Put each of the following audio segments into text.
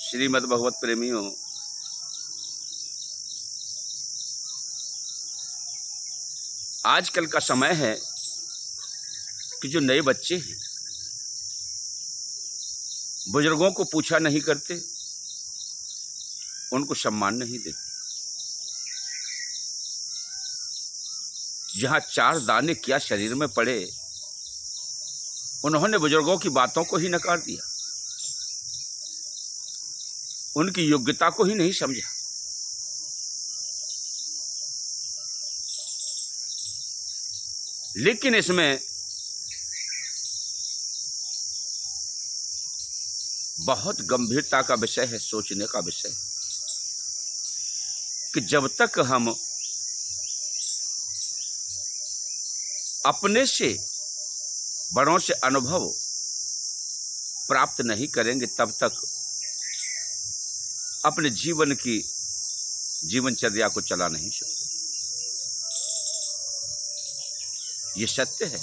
श्रीमद् भगवत प्रेमियों, आजकल का समय है कि जो नए बच्चे हैं बुजुर्गों को पूछा नहीं करते, उनको सम्मान नहीं देते। जहां चार दाने क्या शरीर में पड़े, उन्होंने बुजुर्गों की बातों को ही नकार दिया, उनकी योग्यता को ही नहीं समझा। लेकिन इसमें बहुत गंभीरता का विषय है, सोचने का विषय कि जब तक हम अपने से बड़ों से अनुभव प्राप्त नहीं करेंगे, तब तक अपने जीवन की जीवनचर्या को चला नहीं सकते। ये सत्य है।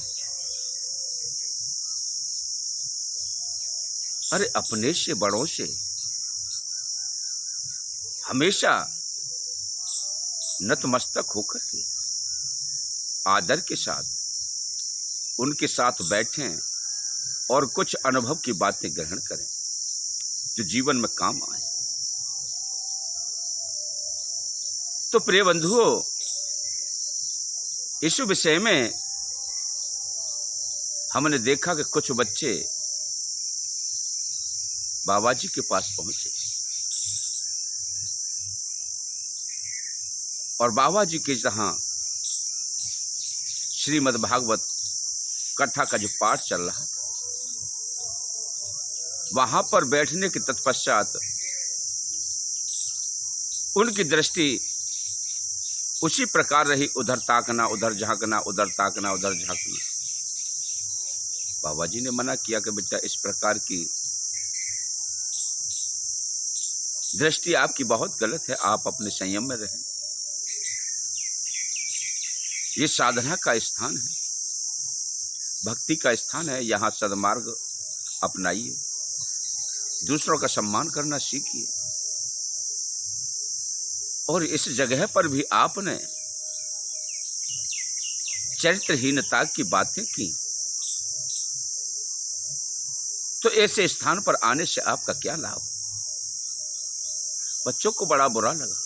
अरे अपने से बड़ों से हमेशा नतमस्तक होकर के आदर के साथ उनके साथ बैठें और कुछ अनुभव की बातें ग्रहण करें जो जीवन में काम आए। तो प्रिय बंधुओं, इस विषय में हमने देखा कि कुछ बच्चे बाबा जी के पास पहुंचे और बाबा जी के जहां श्रीमद् भागवत कथा का जो पाठ चल रहा था, वहां पर बैठने के तत्पश्चात उनकी दृष्टि उसी प्रकार रही, उधर ताकना, उधर झांकना, उधर ताकना, उधर झांकना। बाबा जी ने मना किया कि बेटा, इस प्रकार की दृष्टि आपकी बहुत गलत है, आप अपने संयम में रहें। ये साधना का स्थान है, भक्ति का स्थान है, यहाँ सद्मार्ग अपनाइए, दूसरों का सम्मान करना सीखिए। और इस जगह पर भी आपने चरित्रहीनता की बातें की, तो ऐसे स्थान पर आने से आपका क्या लाभ? बच्चों को बड़ा बुरा लगा।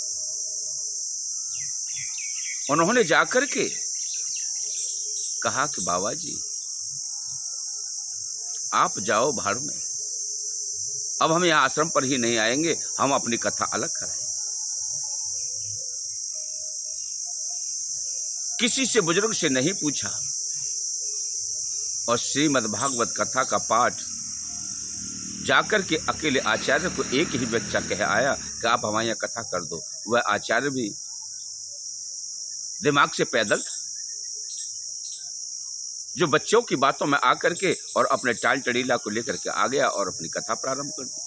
उन्होंने जाकर के कहा कि बाबा जी, आप जाओ भाड़ में, अब हम यहां आश्रम पर ही नहीं आएंगे, हम अपनी कथा अलग कराएंगे। किसी से, बुजुर्ग से नहीं पूछा और श्रीमद् भागवत कथा का पाठ जाकर के अकेले आचार्य को एक ही बच्चा कह आया कि आप हमारे यहाँ कथा कर दो। वह आचार्य भी दिमाग से पैदल था, जो बच्चों की बातों में आकर के और अपने टाल टड़ीला को लेकर के आ गया और अपनी कथा प्रारंभ कर दी।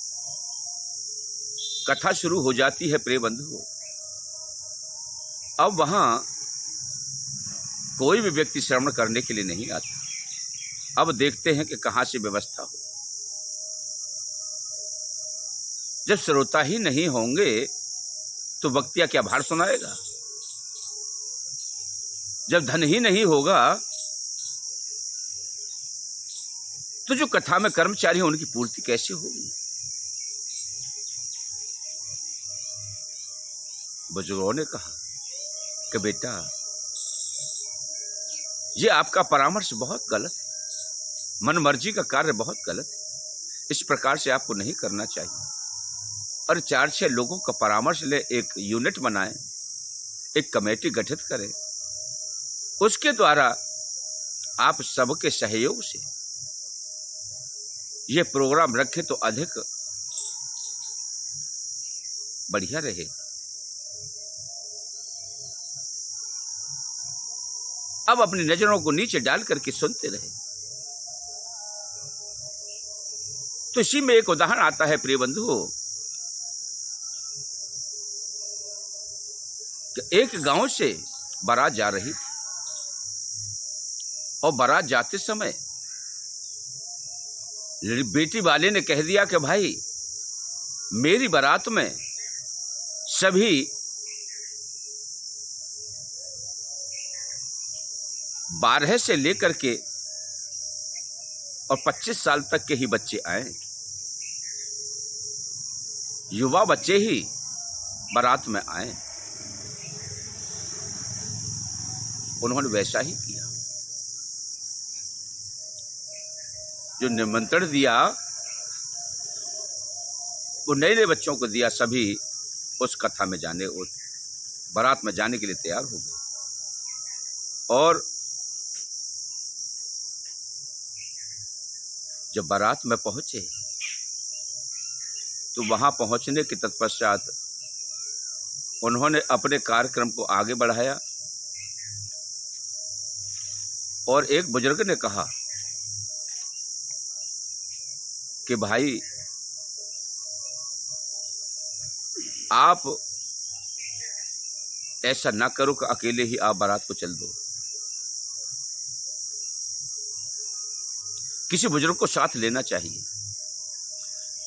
कथा शुरू हो जाती है प्रिय बंधुओं। अब वहां कोई भी व्यक्ति श्रवण करने के लिए नहीं आता। अब देखते हैं कि कहां से व्यवस्था हो। जब श्रोता ही नहीं होंगे तो वक्तिया क्या भार सुनाएगा? जब धन ही नहीं होगा तो जो कथा में कर्मचारी हैं उनकी पूर्ति कैसे होगी? बुजुर्गों ने कहा कि बेटा, ये आपका परामर्श बहुत गलत है, मन मर्जी का कार्य बहुत गलत है, इस प्रकार से आपको नहीं करना चाहिए। और 4-6 लोगों का परामर्श ले, एक यूनिट बनाएं, एक कमेटी गठित करें, उसके द्वारा आप सबके सहयोग से ये प्रोग्राम रखें तो अधिक बढ़िया रहे। अब अपनी नजरों को नीचे डाल करके सुनते रहे। तो इसी में एक उदाहरण आता है प्रिय बंधुओं, कि एक गांव से बारात जा रही थी और बारात जाते समय बेटी वाले ने कह दिया कि भाई मेरी बारात में सभी 12 से लेकर के और 25 साल तक के ही बच्चे आए, युवा बच्चे ही बारात में आए। उन्होंने वैसा ही किया, जो निमंत्रण दिया वो नए नए बच्चों को दिया। सभी उस कथा में जाने और बारात में जाने के लिए तैयार हो गए। और जब बारात में पहुंचे तो वहां पहुंचने के तत्पश्चात उन्होंने अपने कार्यक्रम को आगे बढ़ाया और एक बुजुर्ग ने कहा कि भाई आप ऐसा ना करो कि अकेले ही आप बारात को चल दो, किसी बुजुर्ग को साथ लेना चाहिए।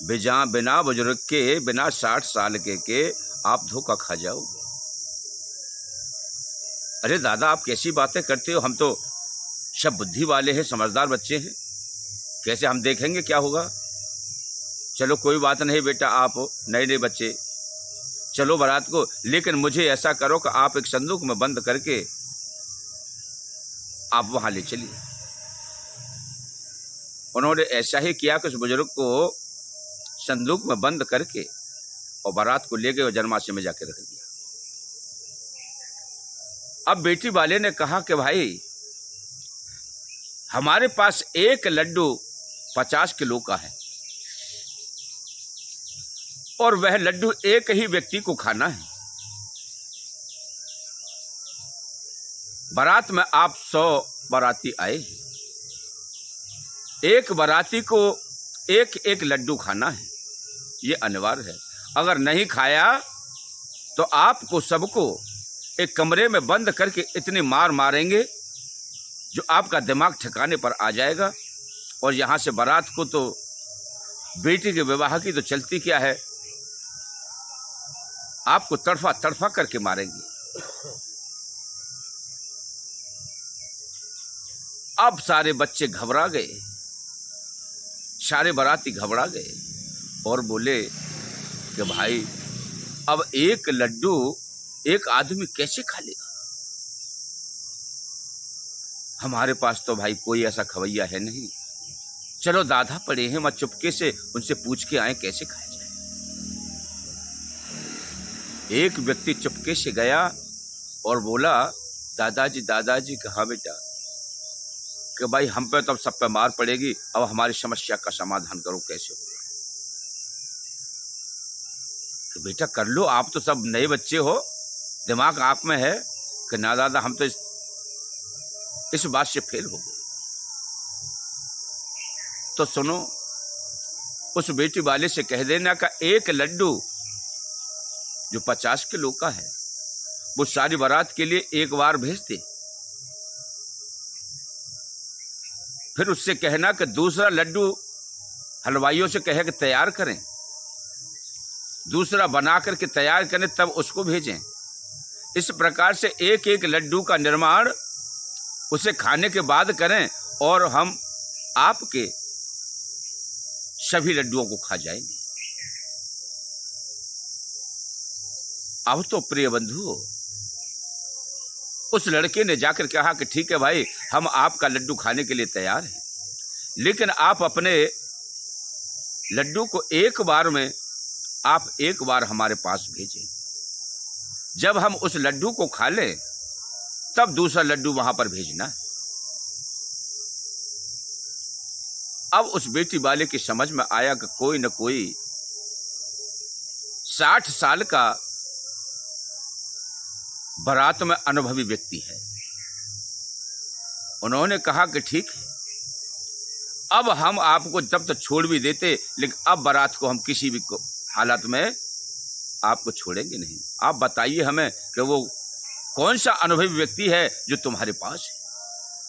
बिना बुजुर्ग के, बिना 60 साल के आप धोखा खा जाओगे। अरे दादा आप कैसी बातें करते हो, हम तो सब बुद्धि वाले हैं, समझदार बच्चे हैं, कैसे हम देखेंगे क्या होगा। चलो कोई बात नहीं बेटा, आप नए नए बच्चे चलो बारात को, लेकिन मुझे ऐसा करो कि आप एक संदूक में बंद करके आप वहां ले चलिए। उन्होंने ऐसा ही किया कि उस बुजुर्ग को संदूक में बंद करके और बारात को ले गए और जन्माशय में जाके रख दिया। अब बेटी वाले ने कहा कि भाई हमारे पास एक लड्डू 50 किलो का है और वह लड्डू एक ही व्यक्ति को खाना है। बारात में आप 100 बाराती आए, एक बाराती को एक एक लड्डू खाना है, ये अनिवार्य है। अगर नहीं खाया तो आपको सबको एक कमरे में बंद करके इतनी मार मारेंगे जो आपका दिमाग ठिकाने पर आ जाएगा। और यहाँ से बारात को तो बेटी के विवाह की तो चलती क्या है, आपको तड़फा तड़फा करके मारेंगे। अब सारे बच्चे घबरा गए, सारे बाराती घबरा गए और बोले कि भाई अब एक लड्डू एक आदमी कैसे खा लेगा, हमारे पास तो भाई कोई ऐसा खवैया है नहीं। चलो दादा पड़े हैं, मत चुपके से उनसे पूछ के आए कैसे खाया जाए। एक व्यक्ति चुपके से गया और बोला दादाजी कहा बेटा कि भाई हम पे तो अब सब पे मार पड़ेगी, अब हमारी समस्या का समाधान करो कैसे होगा। कि बेटा कर लो, आप तो सब नए बच्चे हो, दिमाग आप में है। कि ना दादा हम तो इस बात से फेल हो गए। तो सुनो, उस बेटी वाले से कह देना का एक लड्डू जो 50 किलो का है वो सारी बारात के लिए एक बार भेज दे। फिर उससे कहना कि दूसरा लड्डू हलवाइयों से कहे कि तैयार करें, दूसरा बना करके तैयार करें तब उसको भेजें। इस प्रकार से एक एक लड्डू का निर्माण उसे खाने के बाद करें और हम आपके सभी लड्डुओं को खा जाएंगे। अब तो प्रिय बंधु उस लड़के ने जाकर कहा कि ठीक है भाई, हम आपका लड्डू खाने के लिए तैयार हैं, लेकिन आप अपने लड्डू को एक बार हमारे पास भेजें। जब हम उस लड्डू को खा लें तब दूसरा लड्डू वहां पर भेजना। अब उस बेटी वाले की समझ में आया कि कोई न कोई 60 साल का बारात में अनुभवी व्यक्ति है। उन्होंने कहा कि ठीक है, अब हम आपको तब तो छोड़ भी देते, लेकिन अब बारात को हम किसी भी हालत में आपको छोड़ेंगे नहीं। आप बताइए हमें कि वो कौन सा अनुभवी व्यक्ति है जो तुम्हारे पास है।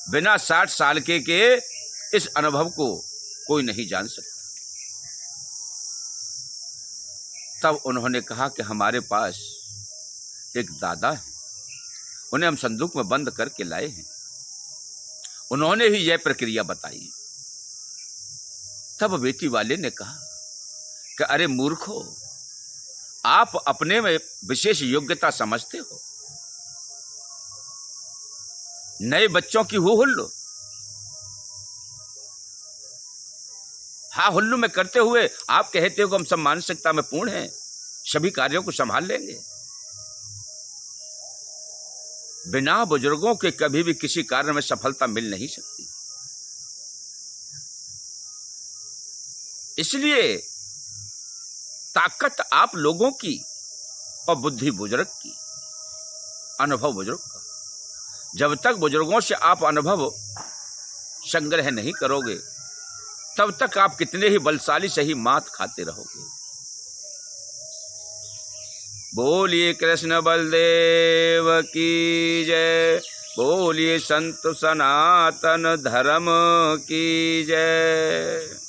बिना 60 साल के इस अनुभव को कोई नहीं जान सकता। तब उन्होंने कहा कि हमारे पास एक दादा है, उन्हें हम संदूक में बंद करके लाए हैं। उन्होंने ही यह प्रक्रिया बताई। तब बेटी वाले ने कहा कि अरे मूर्खो, आप अपने में विशेष योग्यता समझते हो। नए बच्चों की हो हुल्लो, हाँ हुल्लू में करते हुए आप कहते हो कि हम सब मानसिकता में पूर्ण हैं, सभी कार्यों को संभाल लेंगे। बिना बुजुर्गों के कभी भी किसी कार्य में सफलता मिल नहीं सकती। इसलिए ताकत आप लोगों की और बुद्धि बुजुर्ग की, अनुभव बुजुर्ग का। जब तक बुजुर्गों से आप अनुभव संग्रह नहीं करोगे, तब तक आप कितने ही बलशाली से ही मात खाते रहोगे। बोलिए कृष्ण बलदेव की जय, बोलिए संत सनातन धर्म की जय।